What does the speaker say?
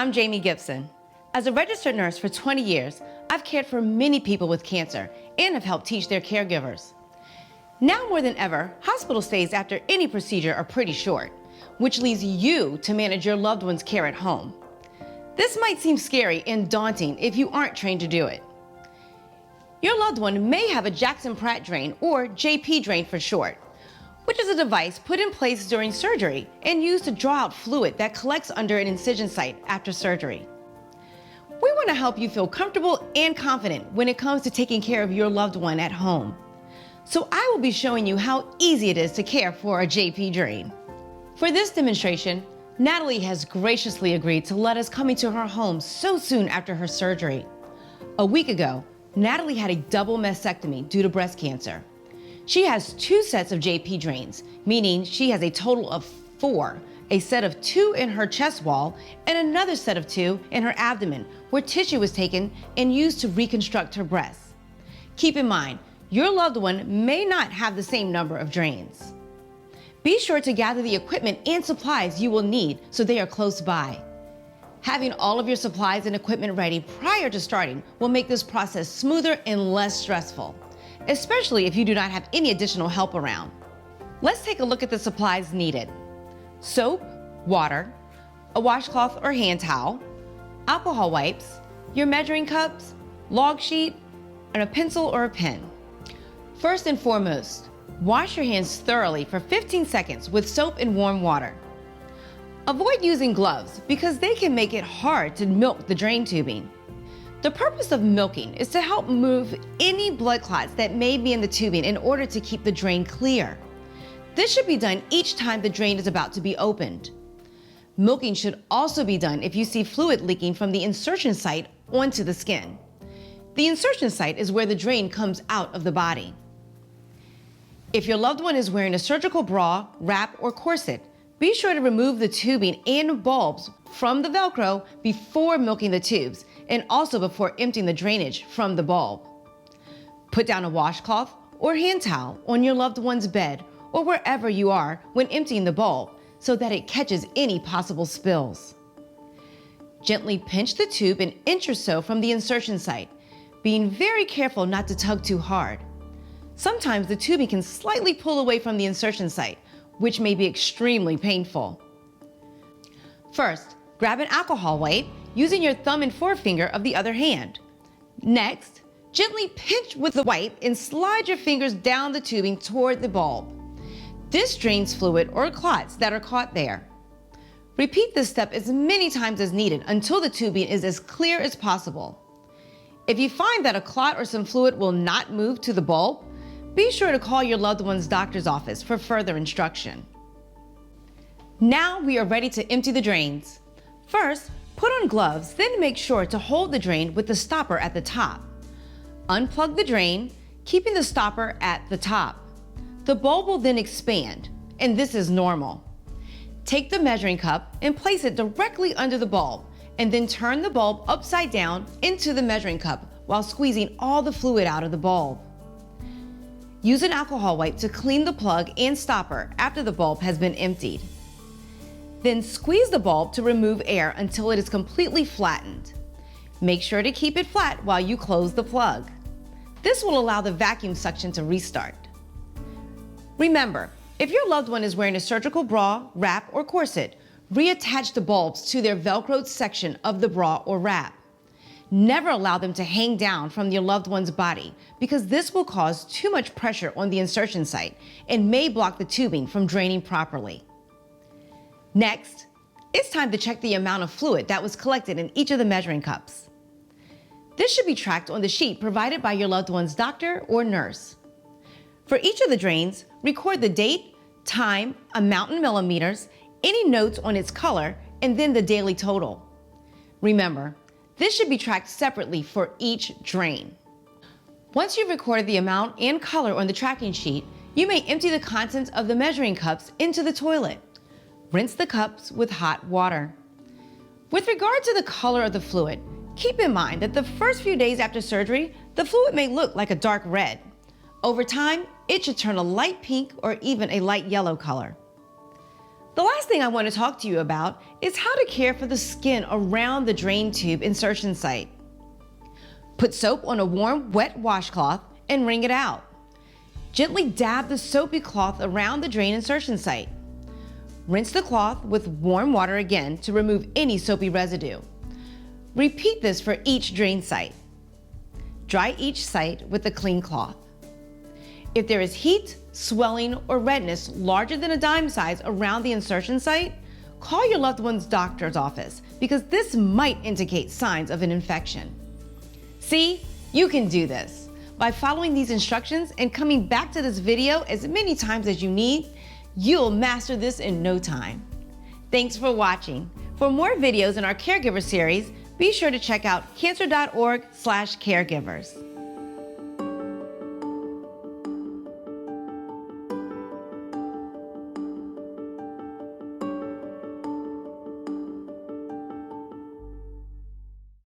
I'm Jamie Gibson. As a registered nurse for 20 years, I've cared for many people with cancer and have helped teach their caregivers. Now more than ever, hospital stays after any procedure are pretty short, which leaves you to manage your loved one's care at home. This might seem scary and daunting if you aren't trained to do it. Your loved one may have a Jackson-Pratt drain, or JP drain for short, which is a device put in place during surgery and used to draw out fluid that collects under an incision site after surgery. We want to help you feel comfortable and confident when it comes to taking care of your loved one at home. So I will be showing you how easy it is to care for a JP drain. For this demonstration, Natalie has graciously agreed to let us come into her home so soon after her surgery. A week ago, Natalie had a double mastectomy due to breast cancer. She has 2 sets of JP drains, meaning she has a total of 4, a set of 2 in her chest wall and another set of 2 in her abdomen, where tissue was taken and used to reconstruct her breasts. Keep in mind, your loved one may not have the same number of drains. Be sure to gather the equipment and supplies you will need so they are close by. Having all of your supplies and equipment ready prior to starting will make this process smoother and less stressful, especially if you do not have any additional help around. Let's take a look at the supplies needed. Soap, water, a washcloth or hand towel, alcohol wipes, your measuring cups, log sheet, and a pencil or a pen. First and foremost, wash your hands thoroughly for 15 seconds with soap and warm water. Avoid using gloves because they can make it hard to milk the drain tubing. The purpose of milking is to help move any blood clots that may be in the tubing in order to keep the drain clear. This should be done each time the drain is about to be opened. Milking should also be done if you see fluid leaking from the insertion site onto the skin. The insertion site is where the drain comes out of the body. If your loved one is wearing a surgical bra, wrap, or corset, be sure to remove the tubing and bulbs from the velcro before milking the tubes, and also before emptying the drainage from the bulb. Put down a washcloth or hand towel on your loved one's bed or wherever you are when emptying the bulb so that it catches any possible spills. Gently pinch the tube an inch or so from the insertion site, being very careful not to tug too hard. Sometimes the tubing can slightly pull away from the insertion site, which may be extremely painful. First, grab an alcohol wipe using your thumb and forefinger of the other hand. Next, gently pinch with the wipe and slide your fingers down the tubing toward the bulb. This drains fluid or clots that are caught there. Repeat this step as many times as needed until the tubing is as clear as possible. If you find that a clot or some fluid will not move to the bulb, be sure to call your loved one's doctor's office for further instruction. Now we are ready to empty the drains. First, put on gloves, then make sure to hold the drain with the stopper at the top. Unplug the drain, keeping the stopper at the top. The bulb will then expand, and this is normal. Take the measuring cup and place it directly under the bulb, and then turn the bulb upside down into the measuring cup while squeezing all the fluid out of the bulb. Use an alcohol wipe to clean the plug and stopper after the bulb has been emptied. Then squeeze the bulb to remove air until it is completely flattened. Make sure to keep it flat while you close the plug. This will allow the vacuum suction to restart. Remember, if your loved one is wearing a surgical bra, wrap, or corset, reattach the bulbs to their velcroed section of the bra or wrap. Never allow them to hang down from your loved one's body because this will cause too much pressure on the insertion site and may block the tubing from draining properly. Next, it's time to check the amount of fluid that was collected in each of the measuring cups. This should be tracked on the sheet provided by your loved one's doctor or nurse. For each of the drains, record the date, time, amount in millimeters, any notes on its color, and then the daily total. Remember, this should be tracked separately for each drain. Once you've recorded the amount and color on the tracking sheet, you may empty the contents of the measuring cups into the toilet. Rinse the cups with hot water. With regard to the color of the fluid, keep in mind that the first few days after surgery, the fluid may look like a dark red. Over time, it should turn a light pink or even a light yellow color. The last thing I want to talk to you about is how to care for the skin around the drain tube insertion site. Put soap on a warm, wet washcloth and wring it out. Gently dab the soapy cloth around the drain insertion site. Rinse the cloth with warm water again to remove any soapy residue. Repeat this for each drain site. Dry each site with a clean cloth. If there is heat, swelling, or redness larger than a dime size around the insertion site, call your loved one's doctor's office because this might indicate signs of an infection. See, you can do this. By following these instructions and coming back to this video as many times as you need, you'll master this in no time. Thanks for watching. For more videos in our Caregiver series, be sure to check out cancer.org/caregivers.